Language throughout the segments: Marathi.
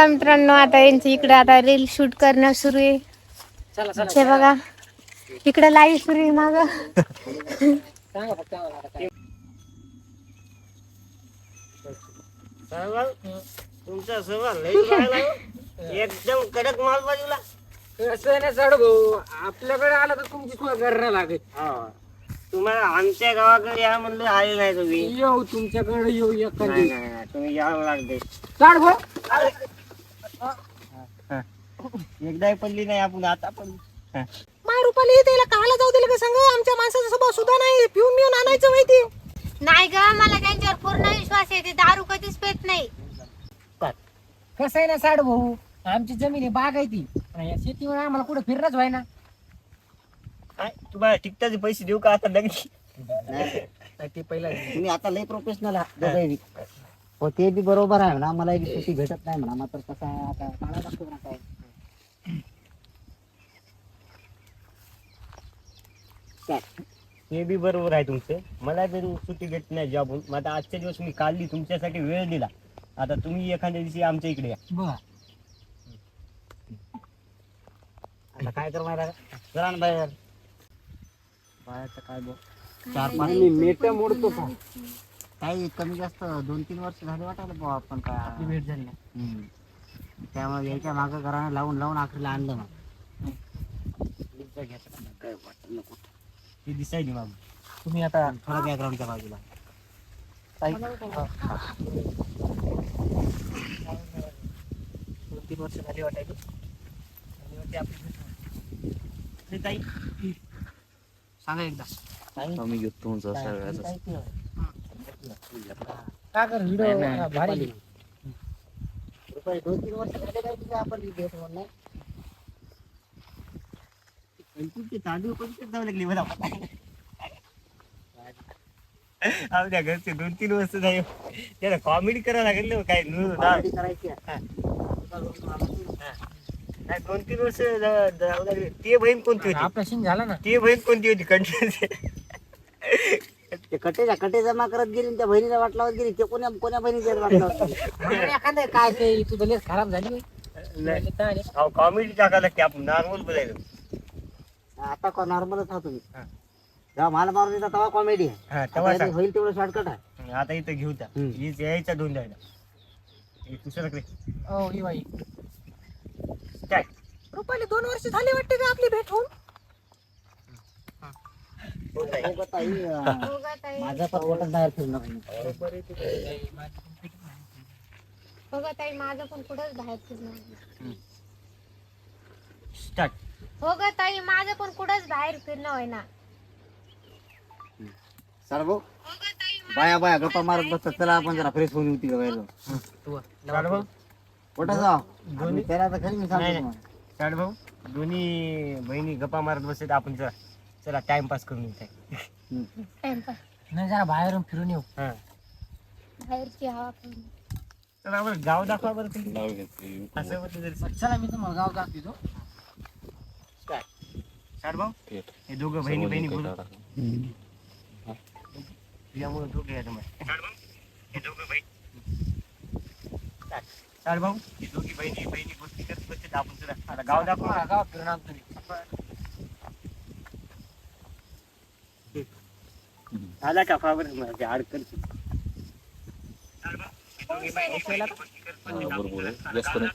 बघा मित्रांनो, आता यांची इकडे आता रील शूट करणं सुरू आहे. हे बघा इकडे लाईव्ह सुरू आहे माग. तुमचा सवाल एकदम कडक माल बाजूला. कसं नाही चढ भाऊ, आपल्याकडे आला तर तुमची सोय करणं लागेल. तुम्हाला आमच्या गावाकडे या म्हणलं आले नाही तुम्ही. येऊ तुमच्याकडे येऊ नाही, नाही, तुम्ही यावं लागते. चढ भाऊ. एकदाही पडली नाही आपण, आता पण माय रुपाली त्याला काला जाऊ दिलं का सांग. आमच्या माणसाचा स्वभाव सुद्धा नाही. पिऊन मिळून आणायचं माहिती. नाही ग, मला त्यांच्यावर पूर्ण विश्वास आहे. ते दारू कधीच पेत नाही. कसं आहे ना साड भाऊ, आमची जमीन आहे, बाग आहे ती. या शेतीवर आम्हाला कुठे फिरणंच व्हाय ना. काय तुम्हाला टिकटाचे पैसे देऊ का आता लगेच? ते पहिला तुम्ही आता लय प्रोफेशनल आहात. हो ते बी बरोबर आहे म्हणा, मला एक सुट्टी भेटत नाही म्हणा. मात्र कसं आहे आता काढा लागतो ना काय. हे बी बरोबर आहे तुमचं. मला जर सुट्टी भेटत नाही जॉबून, मग आता आजच्या दिवस मी काढली, तुमच्यासाठी वेळ दिला. आता तुम्ही एखाद्या दिवशी आमच्या इकडे या. बर. आता काय कर माहिती का, जरा ना बाहेर बाहेरचं काय बघ. 4-5 नेट मोडतो का काही कमी जास्त 2-3 वर्ष झाले वाटायला बुवा आपण काय भेट झाली. त्यामुळे याच्या मागं घरानं लावून आखरीला आणलं मग. काय वाटत नको ते दिसायली मग. तुम्ही आता थोडा बॅकग्राऊंडच्या बाजूला 2-3 वर्ष झाली वाटायची. ताई सांगा एकदा. आम्ही घेतो तुमचा सगळ्याचा. का कर व्हिडिओ भारी. रुपये 2-3 वर्ष झाले काय तुझे आपण भेट होणार नाही. तुमची तांदूळ कोणते जाऊ लागली मला. आपल्या घरचे 2-3 वर्ष झाले, त्याला कॉमेडी करायला लागेल काय. Comedy करायची आहे. नाही 2-3 वर्ष जाऊ लागले. ते बहीण कोणती होती? आपला सीन झाला ना. ते बहीण कोणती होती? कंटिन्यू ते कटे जमा करत गेली आणि त्या बहिणीला वाट लावत गेली. ते कोण्या बहिणीच्या वाट लावत गेली. एखादं काय ते तुझं लेस खराब झाली. कॉमेडी टाकायला लागते. आपण नॉर्मल बोलायला. आता नॉर्मलच हा तुम्ही. जेव्हा माल मारून येतात तेव्हा कॉमेडी आहे. हा तेव्हा आता होईल तेवढं शॉर्टकट आहे. आता इथं घेऊ त्या हीच यायचा दोन जायला. दुसऱ्याकडे हो ही बाई. काय रुपाली 2 वर्ष झाली वाटते का आपली भेट होऊन. हो का ताई, हो ग ताई, माझा पण पोटात बाहेर फिरणं हो ग ताई, माझं पण कुठंच बाहेर फिरणं. स्टार्ट. हो ग ताई, माझं पण कुठंच बाहेर फिरणं होईना. सर्व बाया गप्पा मारत बसतात. चला आपण जरा फ्रेश होऊन होती भाऊ कुठं जाऊ त्याला तर खरी मी सांगतो तुम्हाला. स्टार्ट भाऊ. दोन्ही बहिणी गप्पा मारत बसत. आपण चला टाइमपास करून येत आहे. टाइमपास. नाही जरा बाहेरून फिरून येऊ. हा बाहेरची हवा खाऊन. चला बरं गाव दाखवा बरं तुम्ही. असं होतं जरी. चला मी तुम्हाला गाव दाखवतो. स्टार्ट भाऊ. हे दोघं बहिणी बोलू. यामुळे दोघे आहेत मग. हे दोघं स्टार्ट भाऊ. हे दोघी बहिणी गोष्टी करत बसतात. आपण चला आता गाव दाखवा. गाव फिरून आणतो मी. आला का फावर म्हणजे अडकन. बरोबर बोल. व्यस्त नाही.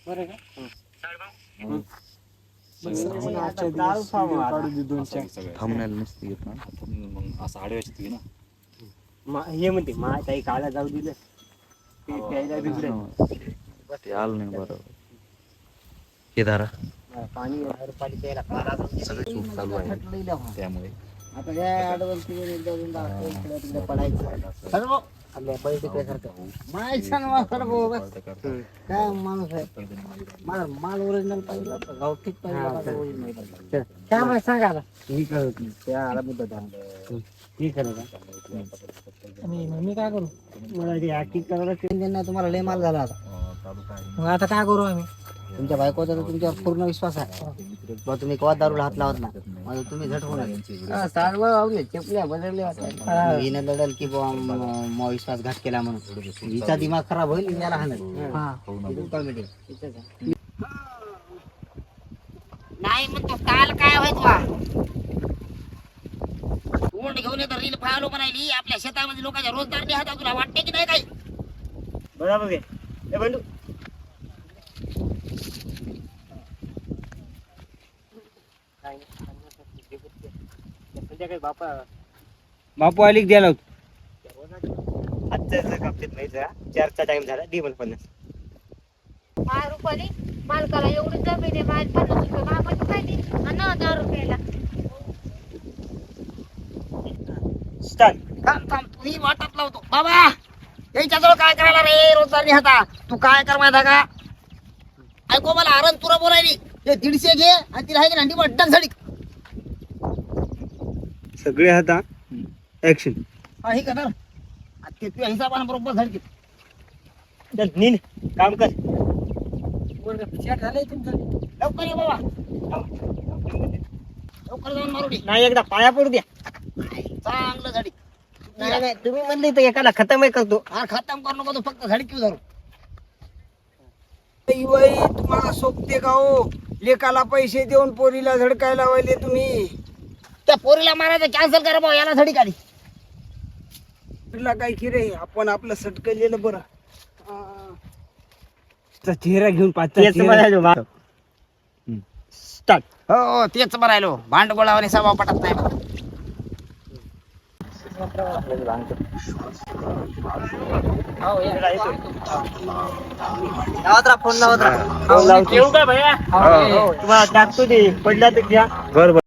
बरं का? थांबण्याला नसते येत ना. मग असं आडव्याची ती ना. हे म्हणते मा ताई काला जाऊ दिलं ते प्यायला बिघडलं. ते आलं नाही बरोबर. हे धारा पाणी पाणी प्यायला काला जाऊ सगळे चूक चालू आहे त्यामुळे. आता काय अडवण तिकडे पडायचं सर्व आपल्या बैल तिकडे सारखं मायचं नाव सर्व बस. काय माणूस आहे. माल ओरिजिनल पाहिजे, गावठीच पाहिजे. ओरिजिनल पाहिजे. काय माहिती सांगा आता. ही कळत नाही. त्या आला मुद्दा थांबला. ही खरं का मी काय करू. मला ते ऍक्टिंग करायला ट्रेन नाही. तुम्हाला लय माल झाला आता. मग आता काय करू आम्ही. तुमच्या बायकोचा तर तुमच्यावर पूर्ण विश्वास आहे. बा तुम्ही कवा दारूला हात लावत ना माझं तुम्ही झट होणार चपल्या बदलल्या हिनं लढल की बुवा मग विश्वासघात केला म्हणून हिचा दिमाग खराब होईल याला हाणल नाही म्हणतो काल काय व्हायचं तोंड घेऊन येतो रील पाहालो म्हणाली आपल्या शेतामध्ये लोकांच्या रोजगार नाही हातात तुला वाटते की नाही काही बरोबर आहे ए बंडू बापू आली द्यायला आजच्या कापतेत नाही जरा 4चा टाइम झाला दे मला 50. माल रुपाली मालकाला एवढी जमीन आहे माझ 50 रुपये मागवतो काय ते 10 रुपयाला. स्टार्ट. थांब थांब तुम्ही वाटत लावतो बाबा यांच्याजवळ काय करायला रे रोजगार नाही हाता तू काय कर माहिती का ऐको मला आरण तुरा बोलायली हे 150 घे आणि तिला आहे की नाही बट्टन झडी सगळे हाता ऍक्शन. हा हे करणार ते तुझ्या हिसाबाने बरोबर झडकी चल नीन काम कर. झालंय तुमचं लवकर ये बाबा लवकर जाऊन मारुडी नाही एकदा पाया पडू द्या. चांगलं झडी नाही नाही तुम्ही म्हणले तर एकाला खतम आहे करतो. हा खतम करू नको तू फक्त झडकी धरू बाई तुम्हाला सोपते का हो लेकाला पैसे देऊन पोरीला झडकायला लावले तुम्ही त्या पोरीला मारायचं कॅन्सल करा भाऊ याला झडी काढी काय की रे आपण आपलं सटकलेलं बरं चेहरा घेऊन स्टार्ट. हो तेच बरायलो भांडगोळावाने सभा पटत नाही फोन लावतो. ठेवू का भैया? तुम्हाला टाकतो ते पडला तर घ्या. बरोबर.